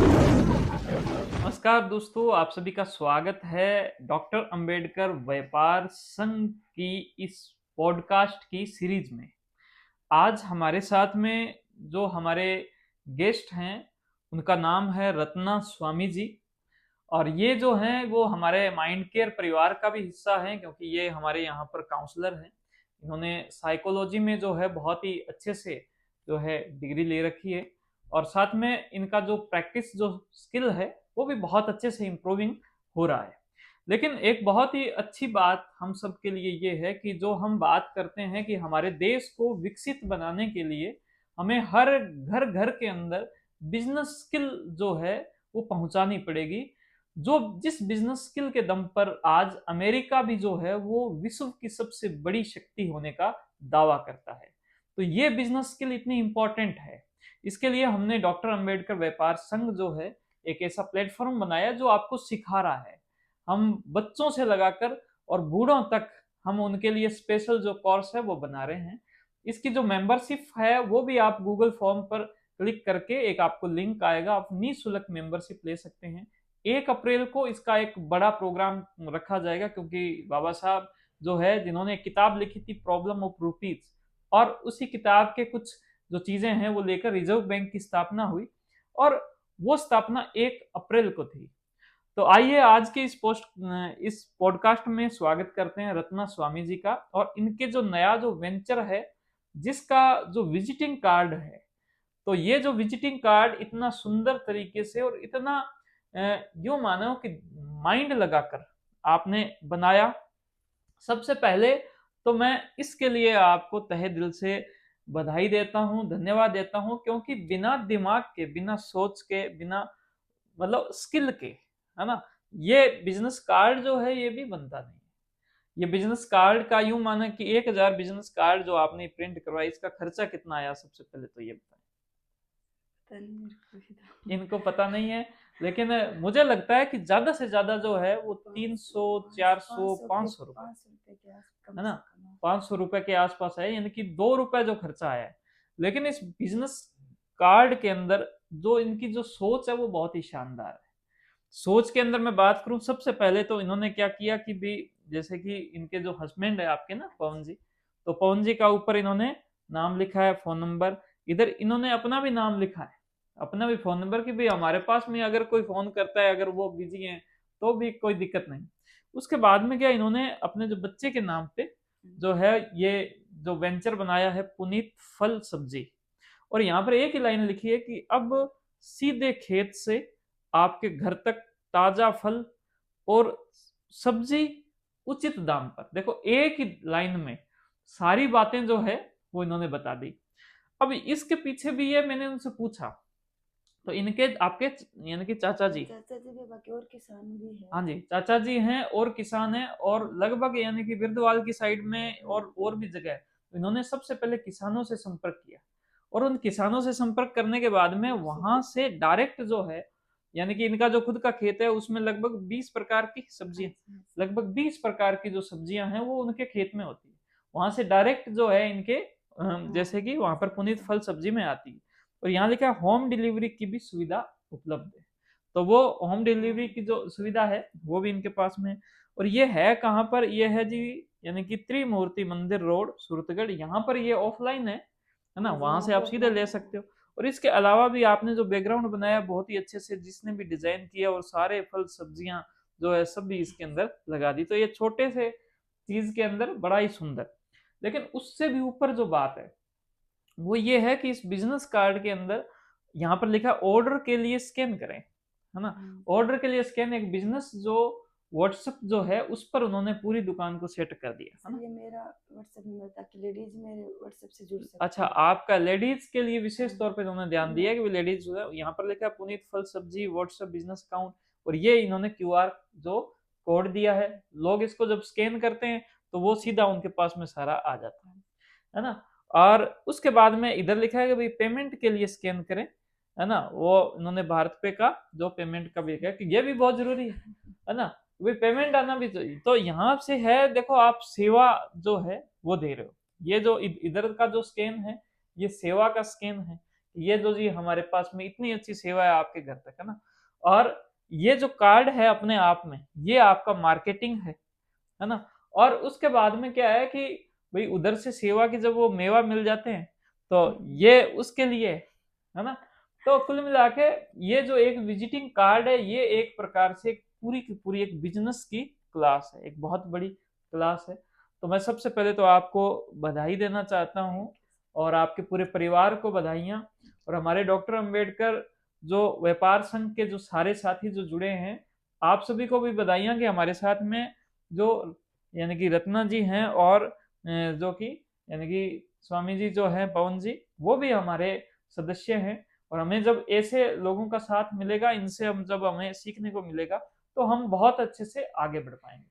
नमस्कार दोस्तों, आप सभी का स्वागत है डॉक्टर अंबेडकर व्यापार संघ की इस पॉडकास्ट की सीरीज में। आज हमारे साथ में जो हमारे गेस्ट हैं उनका नाम है रत्ना स्वामी जी। और ये जो हैं वो हमारे माइंड केयर परिवार का भी हिस्सा हैं, क्योंकि ये हमारे यहाँ पर काउंसलर हैं। इन्होंने साइकोलॉजी में जो है बहुत ही अच्छे से जो है डिग्री ले रखी है, और साथ में इनका जो प्रैक्टिस जो स्किल है वो भी बहुत अच्छे से इम्प्रूविंग हो रहा है। लेकिन एक बहुत ही अच्छी बात हम सब के लिए ये है कि जो हम बात करते हैं कि हमारे देश को विकसित बनाने के लिए हमें हर घर घर के अंदर बिजनेस स्किल जो है वो पहुंचानी पड़ेगी। जो जिस बिजनेस स्किल के दम पर आज अमेरिका भी जो है वो विश्व की सबसे बड़ी शक्ति होने का दावा करता है। तो ये बिजनेस स्किल इतनी इंपॉर्टेंट है, इसके लिए हमने डॉक्टर अंबेडकर व्यापार संघ जो है एक ऐसा प्लेटफॉर्म बनाया जो आपको सिखा रहा है। हम बच्चों से लगाकर और बूढ़ों तक हम उनके लिए स्पेशल जो कोर्स है वो बना रहे हैं। इसकी जो मेंबरशिप है वो भी आप गूगल फॉर्म पर क्लिक करके एक आपको लिंक आएगा, आप निःशुल्क मेंबरशिप ले सकते हैं। 1 अप्रैल को इसका एक बड़ा प्रोग्राम रखा जाएगा, क्योंकि बाबा साहब जो है जिन्होंने एक किताब लिखी थी प्रॉब्लम ऑफ रूपीज, और उसी किताब के कुछ जो चीजें हैं वो लेकर रिजर्व बैंक की स्थापना हुई, और वो स्थापना 1 अप्रैल को थी। तो आइए आज के इस पॉडकास्ट में स्वागत करते हैं रत्ना स्वामी जी का, और इनके जो नया जो वेंचर है जिसका जो विजिटिंग कार्ड है। तो ये जो विजिटिंग कार्ड इतना सुंदर तरीके से और इतना यूं मानो कि माइंड लगाकर आपने बनाया। सबसे पहले तो मैं इसके लिए आपको तहे दिल से बधाई देता हूं, धन्यवाद देता हूं, क्योंकि बिना दिमाग के, बिना सोच के, बिना मतलब स्किल के, है ना, ये बिजनेस कार्ड जो है ये भी बनता नहीं है। ये बिजनेस कार्ड का यूं माना कि 1000 बिजनेस कार्ड जो आपने प्रिंट करवाया, इसका खर्चा कितना आया सबसे पहले तो ये बताएं। इनको पता नहीं है, लेकिन मुझे लगता है कि ज्यादा से ज्यादा जो है वो 300, 400, 500 रुपए, है ना, 500 रुपए के आसपास है, यानी कि 2 रुपए जो खर्चा आया है। लेकिन इस बिजनेस कार्ड के अंदर जो इनकी जो सोच है वो बहुत ही शानदार है। सोच के अंदर मैं बात करूं, सबसे पहले तो इन्होंने क्या किया कि भी जैसे कि इनके जो हस्बैंड है आपके ना पवन जी, तो पवन जी का ऊपर इन्होंने नाम लिखा है, फोन नंबर, इधर इन्होंने अपना भी नाम लिखा है, अपना भी फोन नंबर, कि भाई हमारे पास में अगर कोई फोन करता है, अगर वो बिजी है तो भी कोई दिक्कत नहीं। उसके बाद में क्या इन्होंने अपने जो बच्चे के नाम पे जो है ये जो वेंचर बनाया है पुनीत फल सब्जी, और यहाँ पर एक ही लाइन लिखी है कि अब सीधे खेत से आपके घर तक ताजा फल और सब्जी उचित दाम पर। देखो एक ही लाइन में सारी बातें जो है वो इन्होंने बता दी। अब इसके पीछे भी ये मैंने उनसे पूछा, तो इनके आपके यानी कि चाचा जी भी बाकी और किसान भी है। हाँ जी, चाचा जी हैं और किसान हैं, और लगभग यानी कि बिरदवाल की साइड में और भी जगह है। तो इन्होंने सबसे पहले किसानों से संपर्क किया, और उन किसानों से संपर्क करने के बाद में वहां से डायरेक्ट जो है, यानी कि इनका जो खुद का खेत है उसमें लगभग 20 प्रकार की सब्जियां, लगभग 20 प्रकार की जो सब्जियां हैं वो उनके खेत में होती है। वहां से डायरेक्ट जो है इनके जैसे कि वहां पर पुनीत फल सब्जी में आती है। और यहाँ लिखा है होम डिलीवरी की भी सुविधा उपलब्ध है। तो वो होम डिलीवरी की जो सुविधा है वो भी इनके पास में है। और ये है कहाँ पर, ये है जी यानी कि त्रिमूर्ति मंदिर रोड सूरतगढ़, यहाँ पर ये ऑफलाइन है ना, वहां से आप सीधे ले सकते हो। और इसके अलावा भी आपने जो बैकग्राउंड बनाया बहुत ही अच्छे से, जिसने भी डिजाइन किया, और सारे फल सब्जियां जो है सब भी इसके अंदर लगा दी। तो ये छोटे से चीज के अंदर बड़ा ही सुंदर। लेकिन उससे भी ऊपर जो बात है वो ये है कि इस बिजनेस कार्ड के अंदर यहाँ पर लिखा ऑर्डर के लिए स्कैन करें, है ना। ऑर्डर के लिए स्कैन, एक बिजनेस जो व्हाट्सएप जो है उस पर उन्होंने पूरी दुकान को सेट कर दिया, है ना। ये मेरा व्हाट्सएप नंबर, ताकि लेडीज मेरे व्हाट्सएप से जुड़ सके। अच्छा, आपका लेडीज के लिए विशेष तौर पे उन्होंने ध्यान दिया कि लेडीज जो है, यहाँ पर लिखा है पुनीत फल सब्जी व्हाट्सएप बिजनेस अकाउंट, और ये इन्होंने क्यूआर जो कोड दिया है, लोग इसको जब स्कैन करते हैं तो वो सीधा उनके पास में सारा आ जाता है ना। और उसके बाद में इधर लिखा है कि भाई पेमेंट के लिए स्कैन करें, है ना, वो इन्होंने भारत पे का जो पेमेंट का भी लिखा है कि ये भी बहुत जरूरी है ना, भाई पेमेंट आना भी चाहिए। तो यहाँ से है, देखो आप सेवा जो है वो दे रहे हो। ये जो इधर का जो स्कैन है ये सेवा का स्कैन है, ये जो जी हमारे पास में इतनी अच्छी सेवा है आपके घर तक, है ना। और ये जो कार्ड है अपने आप में ये आपका मार्केटिंग है ना। और उसके बाद में क्या है कि भाई उधर से सेवा के जब वो मेवा मिल जाते हैं तो ये उसके लिए है ना। तो कुल मिला के ये जो एक विजिटिंग कार्ड है ये एक प्रकार से एक पूरी की पूरी एक बिजनेस की क्लास है, एक बहुत बड़ी क्लास है। तो मैं सबसे पहले तो आपको बधाई देना चाहता हूँ और आपके पूरे परिवार को बधाइयाँ। और हमारे डॉक्टर अंबेडकर जो व्यापार संघ के जो सारे साथी जो जुड़े हैं आप सभी को भी बधाइयाँ कि हमारे साथ में जो यानी कि रत्ना जी हैं और जो कि यानी कि स्वामी जी जो हैं पवन जी वो भी हमारे सदस्य हैं। और हमें जब ऐसे लोगों का साथ मिलेगा इनसे हम जब हमें सीखने को मिलेगा तो हम बहुत अच्छे से आगे बढ़ पाएंगे।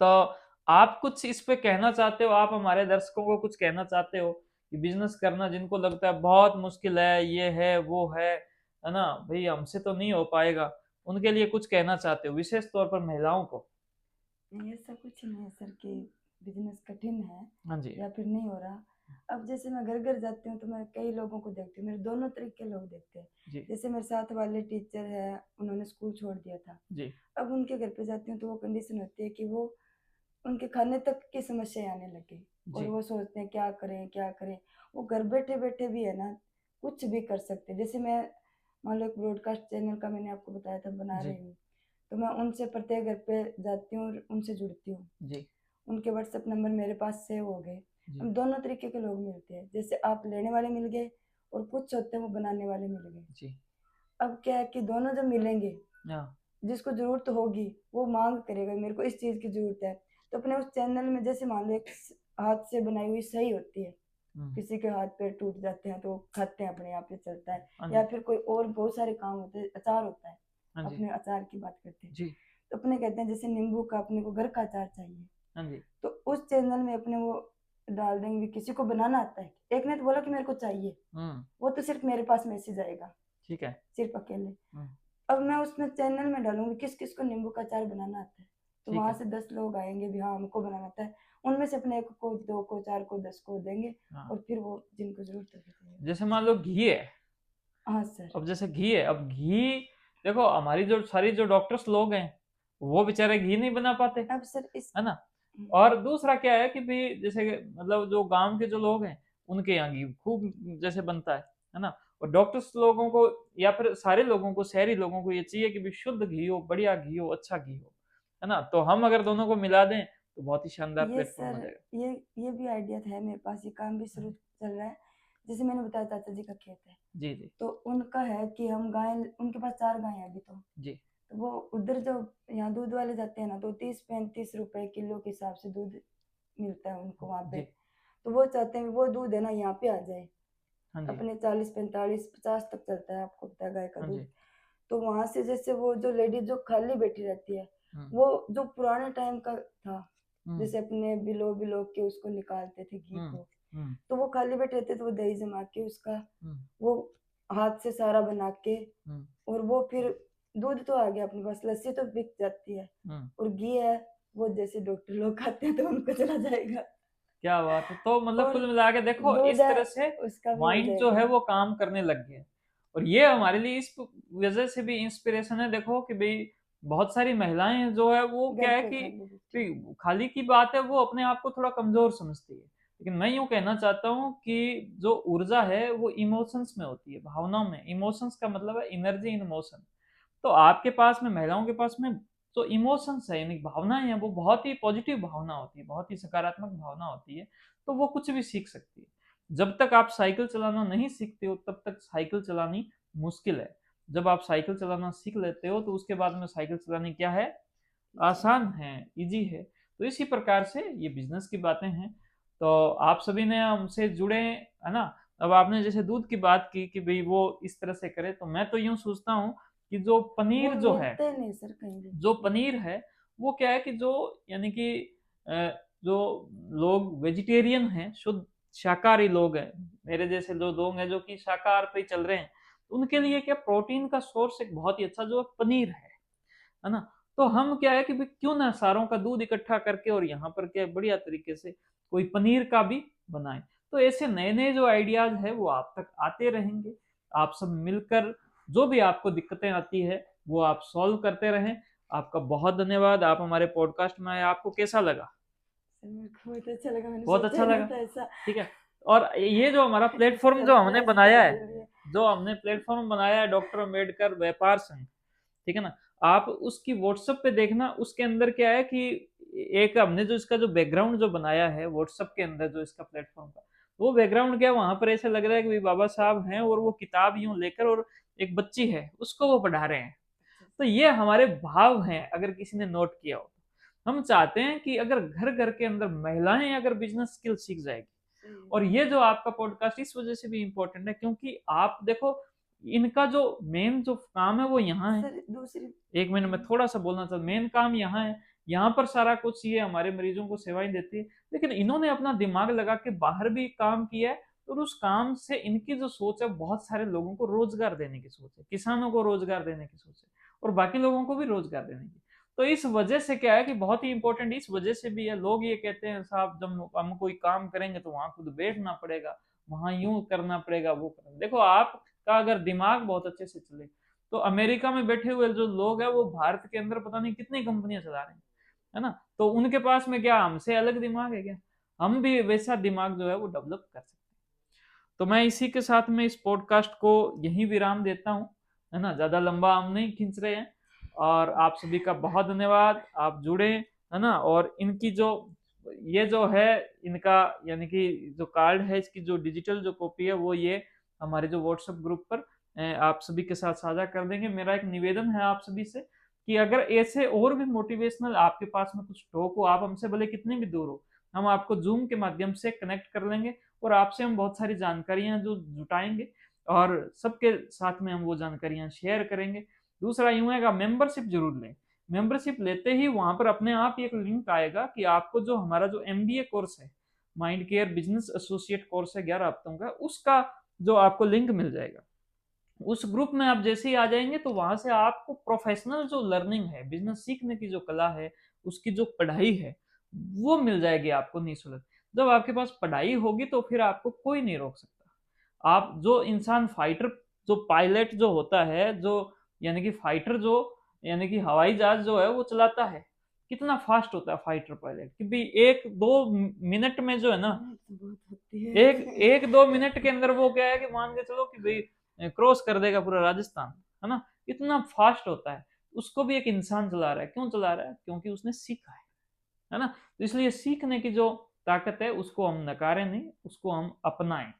तो आप कुछ इस पे कहना चाहते हो, आप हमारे दर्शकों को कुछ कहना चाहते हो कि बिजनेस करना जिनको लगता है बहुत मुश्किल है ये है वो है ना, भाई हमसे तो नहीं हो पाएगा, उनके लिए कुछ कहना चाहते हो विशेष तौर पर महिलाओं को? नहीं, ऐसा कुछ नहीं है सर कि बिजनेस कठिन है हाँ जी। या फिर नहीं हो रहा। अब जैसे मैं घर घर जाती हूँ तो मैं कई लोगों को देखती हूँ, मेरे दोनों तरीके के लोग देखते हैं। जी। जैसे मेरे साथ वाले टीचर है, उन्होंने स्कूल छोड़ दिया था। जी। अब उनके घर पे जाती हूँ तो वो कंडीशन होती है कि वो उनके खाने तक की समस्या आने लगी और जी। वो सोचते हैं क्या करें क्या करें। वो घर बैठे बैठे भी है ना कुछ भी कर सकते हैं। जैसे मैं मान लो एक ब्रॉडकास्ट चैनल का मैंने आपको बताया था बना जी। रही हूँ, तो मैं उनसे प्रत्येक घर पे जाती हूँ और उनसे जुड़ती हूँ। जी। उनके व्हाट्सएप नंबर मेरे पास सेव हो गए। जी। हम दोनों तरीके के लोग मिलते हैं, जैसे आप लेने वाले मिल गए और कुछ होते हैं वो बनाने वाले मिल गए। जी। अब क्या है कि दोनों जब मिलेंगे, हाँ। जिसको जरूरत होगी वो मांग करेगा मेरे को इस चीज की जरूरत है, तो अपने उस चैनल में जैसे मान लो एक हाथ से बनाई हुई सही होती है, किसी के हाथ पैर टूट जाते हैं तो खाते हैं अपने आप से चलता है, हाँ या जी। फिर कोई और बहुत सारे काम होते हैं, अचार होता है, हाँ जी। अपने अचार की बात करते हैं, जी। तो अपने कहते हैं जैसे नींबू का अपने को घर का अचार चाहिए, हाँ जी। तो उस चैनल में अपने वो डाल देंगे। किसी को बनाना आता है, एक ने तो बोला कि मेरे को चाहिए, वो तो सिर्फ मेरे पास मैसेज आएगा, ठीक है। सिर्फ अकेले। हम्म। अब मैं उसमें चैनल में डालूंगी किस किस को नींबू का अचार बनाना आता है, तो ठीक वहां है। से 10 लोग आएंगे भी हाँ हमको बनाना आता है, उनमें से अपने एक को, दो को, चार को, 10 को देंगे हाँ। और फिर वो जिनको जरूरत है। जैसे मान लो घी है, हाँ सर। अब जैसे घी है, अब घी देखो हमारी जो सारी जो डॉक्टर्स लोग हैं वो बेचारे घी नहीं बना पाते, अब सर इस है ना। और दूसरा क्या है कि भाई जैसे मतलब जो गांव के जो लोग हैं उनके यहाँ घी खूब जैसे बनता है ना। और डॉक्टर्स लोगों को या फिर सारे लोगों को, शहरी लोगों को ये चाहिए कि भाई शुद्ध घी हो, बढ़िया घी हो, अच्छा घी हो, है ना। तो हम अगर दोनों को मिला दें तो बहुत ही शानदार ये प्लेटफॉर्म हो सर जाएगा। ये ये भी आइडिया है मेरे पास, ये काम भी शुरू चल रहा है। जैसे मैंने बताया चाचा जी का खेत है, जी। जी। तो उनका है कि हम गाय, उनके पास 4 गाय है अभी तो जी। वो उधर जो यहाँ दूध वाले जाते हैं ना तो 30-35 रुपए किलो के हिसाब से दूध मिलता है उनको वहाँ पे। जी। तो वो चाहते हैं वो दूध है ना यहाँ पे आ जाए, हाँ जी। अपने 40-45-50 तक चलता है, आपको पता है गाय का हाँ दूध। जी। तो वहां से जैसे वो जो लेडीज जो खाली बैठी रहती है, हम्म। वो जो पुराने टाइम का था, हम्म। जैसे अपने बिलो बिलो के उसको निकालते थे घी हम्म। को, हम्म। तो वो खाली बैठे रहते तो वो दही जमा के उसका हम्म। वो हाथ से सारा बना के, हम्म। और वो फिर दूध तो आ गया अपने पास, लस्सी तो बिक जाती है, हम्म। और घी है वो जैसे डॉक्टर लोग खाते हैं तो उनको चला जाएगा, क्या बात है। तो मतलब और कुल मिला के देखो दूध इस है तरह से उसका भी हो माइंड जो है जाएगा। वो काम करने लग गया। और ये हमारे लिए इस वजह से भी इंस्पिरेशन है देखो कि भाई बहुत सारी महिलाएं जो है वो घर क्या है पे कि खाली बैठी। भाई खाली की बात है वो अपने आप को थोड़ा कमजोर समझती है। लेकिन मैं यूं कहना चाहता हूँ कि जो ऊर्जा है वो इमोशंस में होती है, भावनाओं में। इमोशंस का मतलब है एनर्जी इन मोशन। तो आपके पास में, महिलाओं के पास में जो इमोशंस है यानी भावनाएं हैं वो बहुत ही पॉजिटिव भावना होती है, बहुत ही सकारात्मक भावना होती है। तो वो कुछ भी सीख सकती है। जब तक आप साइकिल चलाना नहीं सीखते हो तब तक साइकिल चलानी मुश्किल है। जब आप साइकिल चलाना सीख लेते हो तो उसके बाद में साइकिल चलानी क्या है, आसान है, इजी है। तो इसी प्रकार से ये बिजनेस की बातें हैं। तो आप सभी ने हमसे जुड़े, है ना। अब आपने जैसे दूध की बात की कि भाई वो इस तरह से करे, तो मैं तो यूं सोचता हूँ कि जो वो पनीर जो है, मिलते नहीं सर कहीं भी। जो पनीर है वो क्या है कि जो यानी कि जो लोग वेजिटेरियन हैं, शुद्ध शाकाहारी लोग हैं, मेरे जैसे जो लोग हैं जो कि शाकाहार पे ही चल रहे हैं, तो उनके लिए क्या प्रोटीन का सोर्स एक बहुत ही अच्छा जो पनीर है ना। तो हम क्या है कि भाई क्यों ना सारों का दूध इकट्ठा करके और यहाँ पर क्या बढ़िया तरीके से कोई पनीर का भी बनाए। तो ऐसे नए नए जो आइडियाज है वो आप तक आते रहेंगे। आप सब मिलकर जो भी आपको दिक्कतें आती है वो आप सॉल्व करते रहें। आपका बहुत धन्यवाद, आप हमारे पॉडकास्ट में आए। आपको कैसा लगा? मेरे को बहुत अच्छा लगा, मैंने बहुत सोचा अच्छा ही नहीं लगा, था ऐसा। ठीक है। और ये जो हमारा इस प्लेटफॉर्म जो तरह हमने से बनाया है, चैनल भी है। जो हमने प्लेटफॉर्म बनाया है डॉक्टर अंबेडकर व्यापार संघ, ठीक है ना, आप उसकी व्हाट्सएप पे देखना। उसके अंदर क्या है कि एक हमने जो इसका जो बैकग्राउंड जो बनाया है व्हाट्सएप के अंदर जो इसका प्लेटफॉर्म का, वो बैकग्राउंड क्या, वहां पर ऐसा लग रहा है कि बाबा साहब हैं और वो किताब यूं लेकर और एक बच्ची है उसको वो पढ़ा रहे हैं। तो ये हमारे भाव हैं, अगर किसी ने नोट किया हो। हम चाहते हैं कि अगर घर घर के अंदर महिलाएं अगर बिजनेस स्किल सीख जाएगी, और ये जो आपका पॉडकास्ट इस वजह से भी इम्पोर्टेंट है क्योंकि आप देखो इनका जो मेन जो काम है वो यहाँ है। सर दूसरी एक मिनट में थोड़ा सा बोलना चाहता, मेन काम यहाँ है, यहाँ पर सारा कुछ ये हमारे मरीजों को सेवाएं देती है, लेकिन इन्होंने अपना दिमाग लगा के बाहर भी काम किया है, और उस काम से इनकी जो सोच है बहुत सारे लोगों को रोजगार देने की सोच है, किसानों को रोजगार देने की सोच है, और बाकी लोगों को भी रोजगार देने की। तो इस वजह से क्या है कि बहुत ही इंपॉर्टेंट इस वजह से भी है, लोग ये कहते हैं साहब जब हम कोई काम करेंगे तो वहां खुद बैठना पड़ेगा, वहां यूं करना पड़ेगा, वो करना। देखो आपका अगर दिमाग बहुत अच्छे से चले तो अमेरिका में बैठे हुए जो लोग हैं वो भारत के अंदर पता नहीं कितनी कंपनियां चला रहे हैं, है ना। तो उनके पास में क्या हमसे अलग दिमाग है क्या? हम भी वैसा दिमाग जो है वो डेवलप कर सकते हैं। तो मैं इसी के साथ में इस पॉडकास्ट को यही विराम देता हूँ, है ना, ज्यादा लंबा हम नहीं खींच रहे हैं। और आप सभी का बहुत धन्यवाद, आप जुड़े, है ना। और इनकी जो ये जो है इनका यानी कि जो कार्ड है इसकी जो डिजिटल जो कॉपी है वो ये हमारे जो व्हाट्सएप ग्रुप पर आप सभी के साथ साझा कर देंगे। मेरा एक निवेदन है आप सभी से कि अगर ऐसे और भी मोटिवेशनल आपके पास में कुछ टॉक हो, आप हमसे भले कितने भी दूर हो, हम आपको जूम के माध्यम से कनेक्ट कर लेंगे और आपसे हम बहुत सारी जानकारियां जो जुटाएंगे और सबके साथ में हम वो जानकारियां शेयर करेंगे। दूसरा यूं है कि मेंबरशिप जरूर लें। मेंबरशिप लेते ही वहां पर अपने आप एक लिंक आएगा कि आपको जो हमारा जो MBA कोर्स है, mind care business associate course है 11 हफ्तों का, उसका जो आपको लिंक मिल जाएगा। उस ग्रुप में आप जैसे ही आ जाएंगे तो वहां से आपको प्रोफेशनल जो लर्निंग है, बिजनेस सीखने की जो कला है, उसकी जो पढ़ाई है वो मिल जाएगी आपको निःशुल्क। जब आपके पास पढ़ाई होगी तो फिर आपको कोई नहीं रोक सकता। आप जो इंसान फाइटर, जो पायलट जो होता है, जो यानी कि फाइटर जो यानी कि हवाई जहाज जो है वो चलाता है, कितना फास्ट होता है फाइटर पायलट कि भाई 1-2 मिनट में जो है ना, बहुत होती है। एक 1-2 मिनट के अंदर वो क्या है कि मान के चलो कि भाई क्रॉस कर देगा पूरा राजस्थान, है ना। इतना फास्ट होता है। उसको भी एक इंसान चला रहा है, क्यों चला रहा है? क्योंकि उसने सीखा है ना। तो इसलिए सीखने की जो ताकत है उसको हम नकारें नहीं, उसको हम अपनाएं।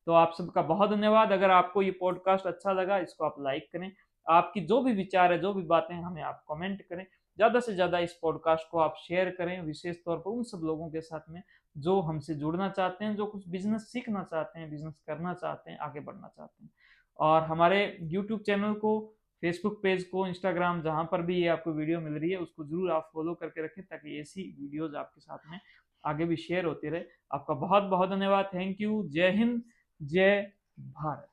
तो आप सबका बहुत धन्यवाद। अगर आपको ये पॉडकास्ट अच्छा लगा इसको आप लाइक करें, आपकी जो भी विचार है, जो भी बातें हमें आप कमेंट करें, ज़्यादा से ज़्यादा इस पॉडकास्ट को आप शेयर करें, विशेष तौर पर उन सब लोगों के साथ में जो हमसे जुड़ना चाहते हैं, जो कुछ बिजनेस सीखना चाहते हैं, बिजनेस करना चाहते हैं, आगे बढ़ना चाहते हैं। और हमारे यूट्यूब चैनल को, फेसबुक पेज को, इंस्टाग्राम, जहाँ पर भी ये आपको वीडियो मिल रही है उसको जरूर आप फॉलो करके रखें ताकि ऐसी वीडियोज आपके साथ में आगे भी शेयर होती रहे। आपका बहुत बहुत धन्यवाद। Thank you. जय हिंद, जय भारत।